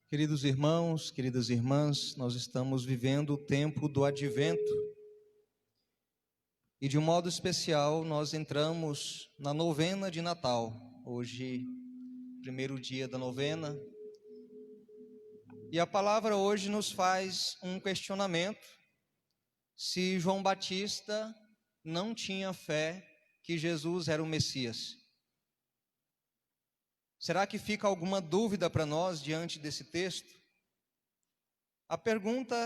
Queridos irmãos, queridas irmãs, nós estamos vivendo o tempo do Advento e, de um modo especial, nós entramos na novena de Natal. Hoje, primeiro dia da novena, e a palavra hoje nos faz um questionamento: se João Batista não tinha fé que Jesus era o Messias. Será que fica alguma dúvida para nós diante desse texto? A pergunta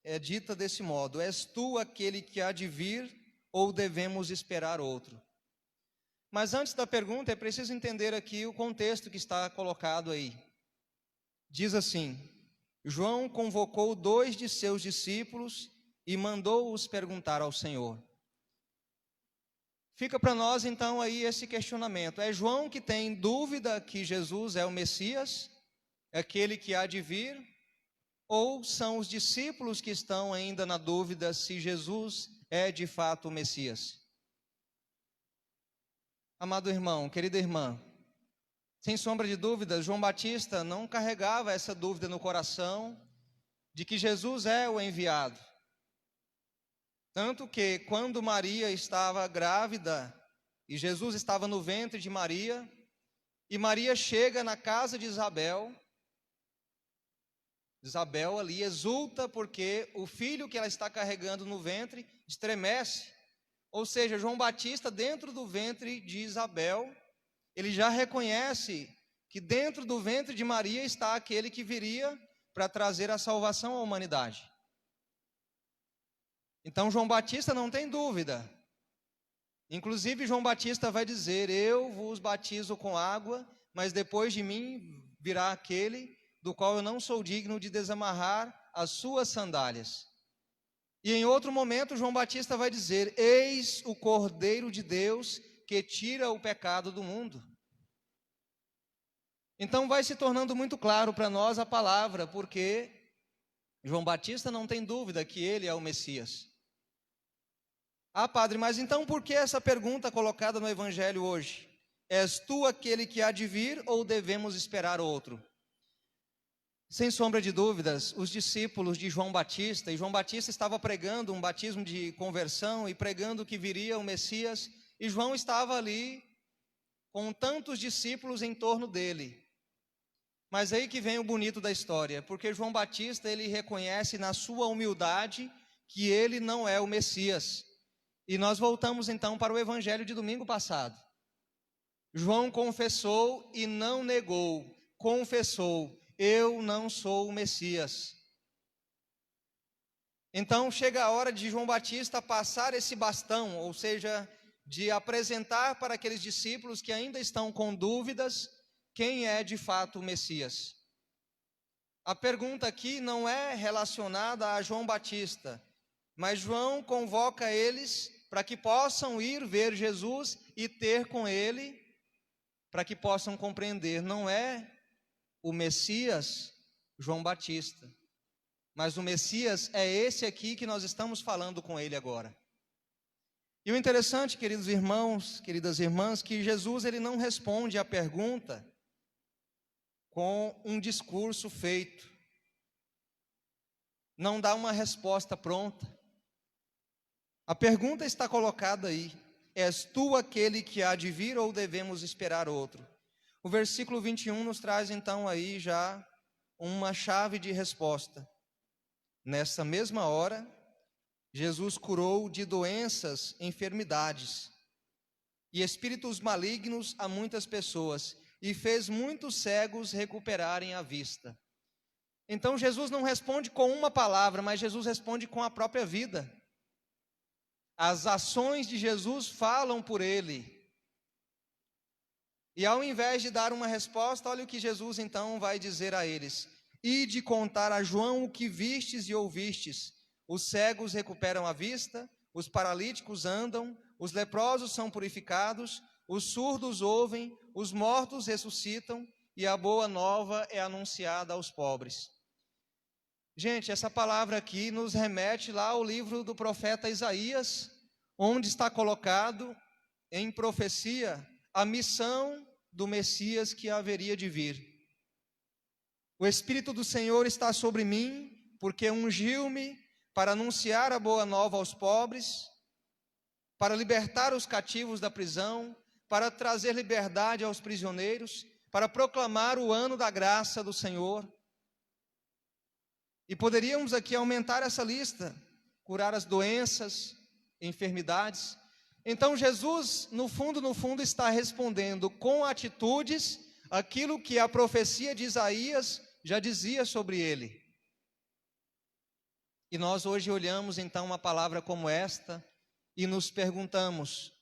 é dita desse modo: és tu aquele que há de vir ou devemos esperar outro? Mas antes da pergunta é preciso entender aqui o contexto que está colocado aí. Diz assim: João convocou 2 de seus discípulos e mandou-os perguntar ao Senhor. Fica para nós então aí esse questionamento: é João que tem dúvida que Jesus é o Messias, aquele que há de vir, ou são os discípulos que estão ainda na dúvida se Jesus é de fato o Messias? Amado irmão, querida irmã, sem sombra de dúvidas, João Batista não carregava essa dúvida no coração de que Jesus é o enviado. Tanto que quando Maria estava grávida e Jesus estava no ventre de Maria, e Maria chega na casa de Isabel ali exulta porque o filho que ela está carregando no ventre estremece. Ou seja, João Batista, dentro do ventre de Isabel, ele já reconhece que dentro do ventre de Maria está aquele que viria para trazer a salvação à humanidade. Então João Batista não tem dúvida. Inclusive João Batista vai dizer: eu vos batizo com água, mas depois de mim virá aquele do qual eu não sou digno de desamarrar as suas sandálias. E em outro momento João Batista vai dizer: eis o Cordeiro de Deus que tira o pecado do mundo. Então vai se tornando muito claro para nós a palavra, porque João Batista não tem dúvida que ele é o Messias. Ah, padre, mas então por que essa pergunta colocada no Evangelho hoje? És tu aquele que há de vir ou devemos esperar outro? Sem sombra de dúvidas, os discípulos de João Batista, e João Batista estava pregando um batismo de conversão e pregando que viria o Messias, e João estava ali com tantos discípulos em torno dele. Mas aí que vem o bonito da história, porque João Batista, ele reconhece na sua humildade que ele não é o Messias. E nós voltamos então para o Evangelho de domingo passado. João confessou e não negou, confessou: eu não sou o Messias. Então chega a hora de João Batista passar esse bastão, ou seja, de apresentar para aqueles discípulos que ainda estão com dúvidas quem é de fato o Messias. A pergunta aqui não é relacionada a João Batista, mas João convoca eles para que possam ir ver Jesus e ter com ele, para que possam compreender: não é o Messias João Batista, mas o Messias é esse aqui que nós estamos falando com ele agora. E o interessante, queridos irmãos, queridas irmãs, que Jesus ele não responde à pergunta com um discurso feito, não dá uma resposta pronta. A pergunta está colocada aí: és tu aquele que há de vir ou devemos esperar outro? O versículo 21 nos traz então aí já uma chave de resposta. Nessa mesma hora, Jesus curou de doenças, enfermidades e espíritos malignos a muitas pessoas e fez muitos cegos recuperarem a vista. Então Jesus não responde com uma palavra, mas Jesus responde com a própria vida. As ações de Jesus falam por ele. E ao invés de dar uma resposta, olha o que Jesus então vai dizer a eles: ide contar a João o que vistes e ouvistes. Os cegos recuperam a vista, os paralíticos andam, os leprosos são purificados, os surdos ouvem, os mortos ressuscitam, e a boa nova é anunciada aos pobres. Gente, essa palavra aqui nos remete lá ao livro do profeta Isaías, onde está colocado em profecia a missão do Messias que haveria de vir. O Espírito do Senhor está sobre mim, porque ungiu-me para anunciar a boa nova aos pobres, para libertar os cativos da prisão, para trazer liberdade aos prisioneiros, para proclamar o ano da graça do Senhor. E poderíamos aqui aumentar essa lista, curar as doenças, enfermidades. Então Jesus, no fundo, está respondendo com atitudes aquilo que a profecia de Isaías já dizia sobre ele. E nós hoje olhamos então uma palavra como esta e nos perguntamos: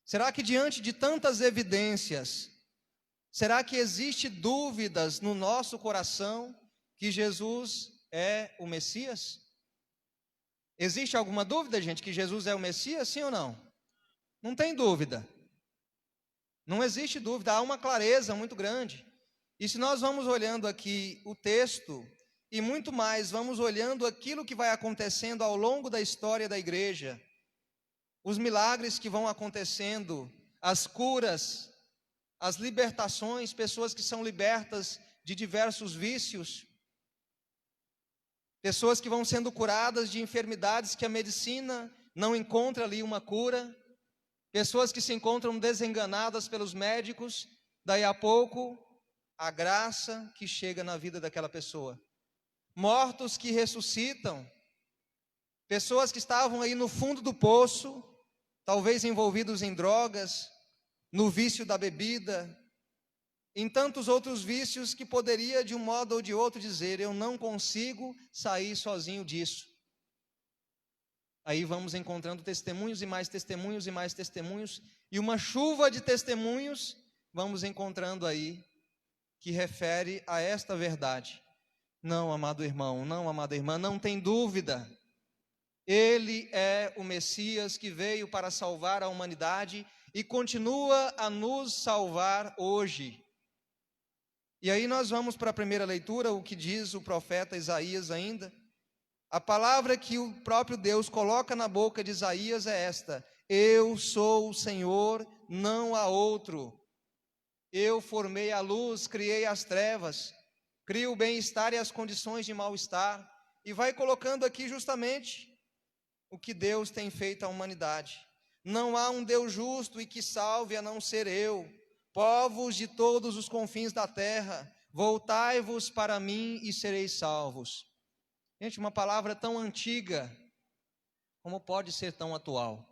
será que diante de tantas evidências, será que existe dúvidas no nosso coração que Jesus é o Messias? Existe alguma dúvida, gente, que Jesus é o Messias, sim ou não? Não tem dúvida. Não existe dúvida, há uma clareza muito grande. E se nós vamos olhando aqui o texto, e muito mais, vamos olhando aquilo que vai acontecendo ao longo da história da igreja, os milagres que vão acontecendo, as curas, as libertações, pessoas que são libertas de diversos vícios, pessoas que vão sendo curadas de enfermidades que a medicina não encontra ali uma cura, pessoas que se encontram desenganadas pelos médicos, daí a pouco a graça que chega na vida daquela pessoa. Mortos que ressuscitam, pessoas que estavam aí no fundo do poço, talvez envolvidos em drogas, no vício da bebida, em tantos outros vícios que poderia de um modo ou de outro dizer: eu não consigo sair sozinho disso. Aí vamos encontrando testemunhos e mais testemunhos e mais testemunhos, e uma chuva de testemunhos vamos encontrando aí que refere a esta verdade. Não, amado irmão, não, amada irmã, não tem dúvida. Ele é o Messias que veio para salvar a humanidade e continua a nos salvar hoje. E aí nós vamos para a primeira leitura, o que diz o profeta Isaías ainda. A palavra que o próprio Deus coloca na boca de Isaías é esta: eu sou o Senhor, não há outro. Eu formei a luz, criei as trevas, crio o bem-estar e as condições de mal-estar. E vai colocando aqui justamente o que Deus tem feito à humanidade. Não há um Deus justo e que salve a não ser eu. Povos de todos os confins da terra, voltai-vos para mim e sereis salvos. Gente, uma palavra tão antiga, como pode ser tão atual?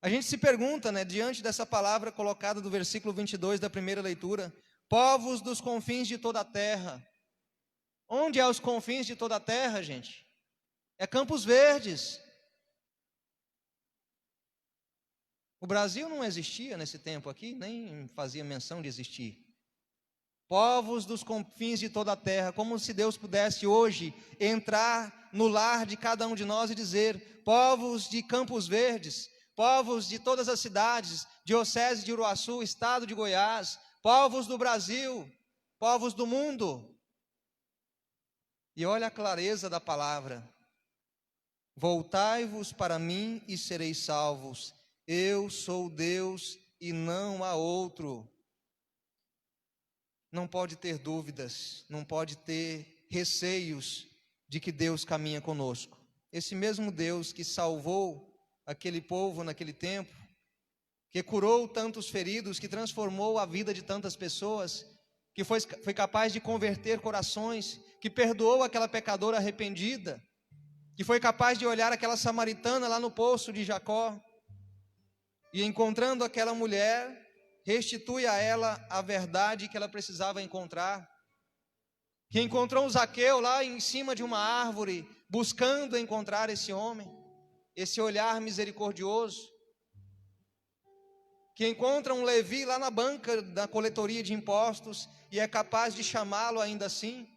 A gente se pergunta, né, diante dessa palavra colocada do versículo 22 da primeira leitura: povos dos confins de toda a terra. Onde é os confins de toda a terra, gente? É Campos Verdes. O Brasil não existia nesse tempo aqui, nem fazia menção de existir. Povos dos confins de toda a terra, como se Deus pudesse hoje entrar no lar de cada um de nós e dizer: povos de Campos Verdes, povos de todas as cidades, diocese de Uruaçu, estado de Goiás, povos do Brasil, povos do mundo. E olha a clareza da palavra: voltai-vos para mim e sereis salvos. Eu sou Deus e não há outro. Não pode ter dúvidas, não pode ter receios de que Deus caminha conosco. Esse mesmo Deus que salvou aquele povo naquele tempo, que curou tantos feridos, que transformou a vida de tantas pessoas, que foi capaz de converter corações, que perdoou aquela pecadora arrependida, que foi capaz de olhar aquela samaritana lá no poço de Jacó, e encontrando aquela mulher, restitui a ela a verdade que ela precisava encontrar, que encontrou um Zaqueu lá em cima de uma árvore, buscando encontrar esse homem, esse olhar misericordioso, que encontra um Levi lá na banca da coletoria de impostos, e é capaz de chamá-lo ainda assim,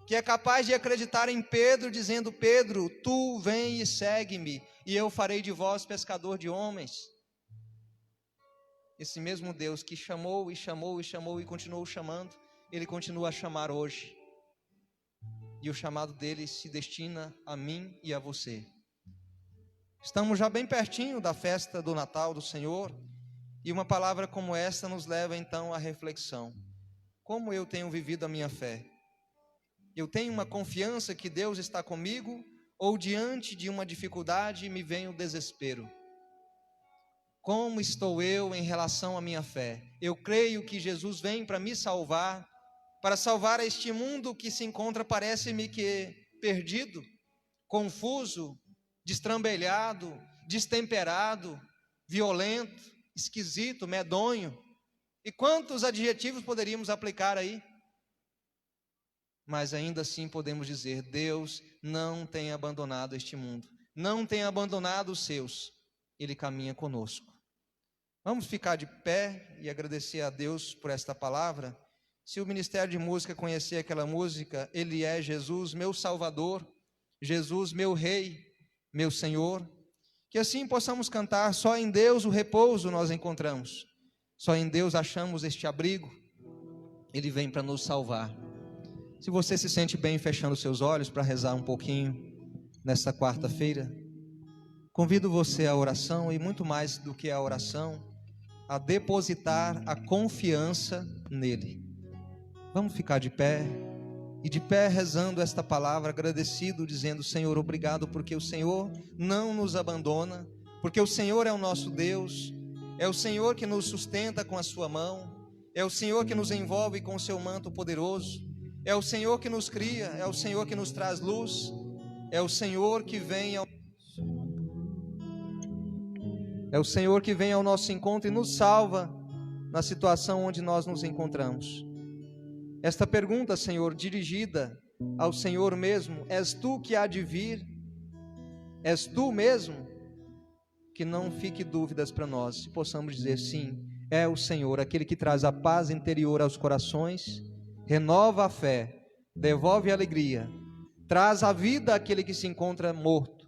que é capaz de acreditar em Pedro, dizendo: Pedro, tu vem e segue-me, e eu farei de vós pescador de homens. Esse mesmo Deus que chamou e chamou e chamou e continuou chamando, Ele continua a chamar hoje. E o chamado dele se destina a mim e a você. Estamos já bem pertinho da festa do Natal do Senhor, e uma palavra como esta nos leva então à reflexão: como eu tenho vivido a minha fé? Eu tenho uma confiança que Deus está comigo, ou diante de uma dificuldade me vem o desespero? Como estou eu em relação à minha fé? Eu creio que Jesus vem para me salvar, para salvar este mundo que se encontra, parece-me que perdido, confuso, destrambelhado, destemperado, violento, esquisito, medonho. E quantos adjetivos poderíamos aplicar aí? Mas ainda assim podemos dizer: Deus não tem abandonado este mundo, não tem abandonado os seus, Ele caminha conosco. Vamos ficar de pé e agradecer a Deus por esta palavra. Se o Ministério de Música conhecer aquela música, Ele é Jesus, meu Salvador, Jesus, meu Rei, meu Senhor, que assim possamos cantar: só em Deus o repouso nós encontramos, só em Deus achamos este abrigo, Ele vem para nos salvar. Se você se sente bem fechando seus olhos para rezar um pouquinho nesta quarta-feira, convido você à oração, e muito mais do que a oração, a depositar a confiança nele. Vamos ficar de pé, e de pé rezando esta palavra, agradecido, dizendo: Senhor, obrigado, porque o Senhor não nos abandona, porque o Senhor é o nosso Deus, é o Senhor que nos sustenta com a sua mão, é o Senhor que nos envolve com o seu manto poderoso, é o Senhor que nos cria, é o Senhor que nos traz luz, é o Senhor que vem ao nosso encontro e nos salva na situação onde nós nos encontramos. Esta pergunta, Senhor, dirigida ao Senhor mesmo: és tu que há de vir? És tu mesmo? Que não fique dúvidas para nós, se possamos dizer: sim, é o Senhor, aquele que traz a paz interior aos corações, renova a fé, devolve a alegria, traz a vida àquele que se encontra morto,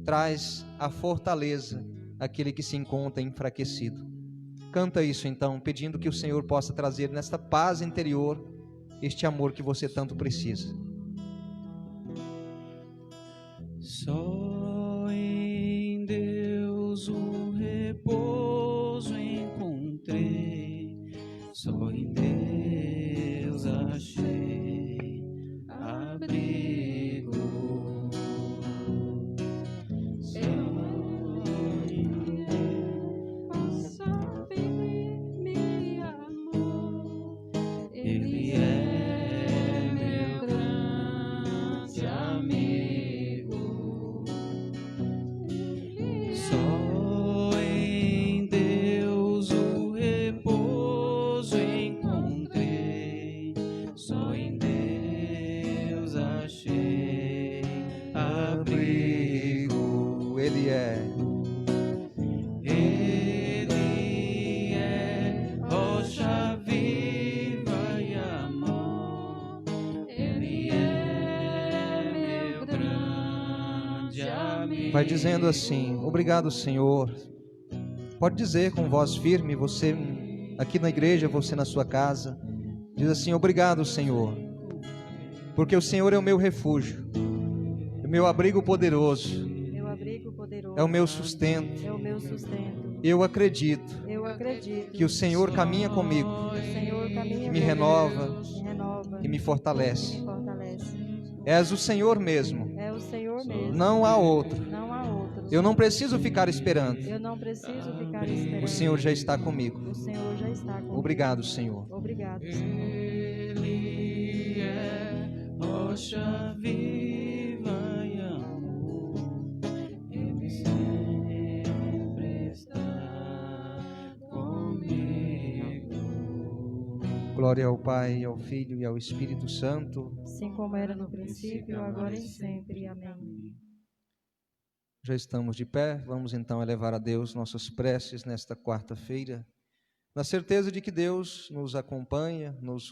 traz a fortaleza àquele que se encontra enfraquecido. Canta isso então, pedindo que o Senhor possa trazer nesta paz interior este amor que você tanto precisa. Só em Deus o repouso encontrei, só em Deus achei abrigo. Só em Deus posso viver meu amor. Ele é meu grande amigo. Só em Deus o repouso encontrei, só em Deus achei abrigo. Ele é rocha viva e amor. Ele é meu grande amigo. Vai dizendo assim: obrigado, Senhor. Pode dizer com voz firme, você aqui na igreja, você na sua casa, diz assim: obrigado, Senhor, porque o Senhor é o meu refúgio, o meu abrigo poderoso, é o meu sustento. Eu acredito que o Senhor caminha comigo, que me renova, que me fortalece. És o Senhor mesmo, não há outro. Eu não preciso ficar esperando. O Senhor já está comigo. Obrigado, Senhor. Ele é rocha viva e amor. Ele sempre está comigo. Glória ao Pai, ao Filho e ao Espírito Santo. Assim como era no princípio, agora e sempre. Amém. Já estamos de pé, vamos então elevar a Deus nossas preces nesta quarta-feira, na certeza de que Deus nos acompanha, nos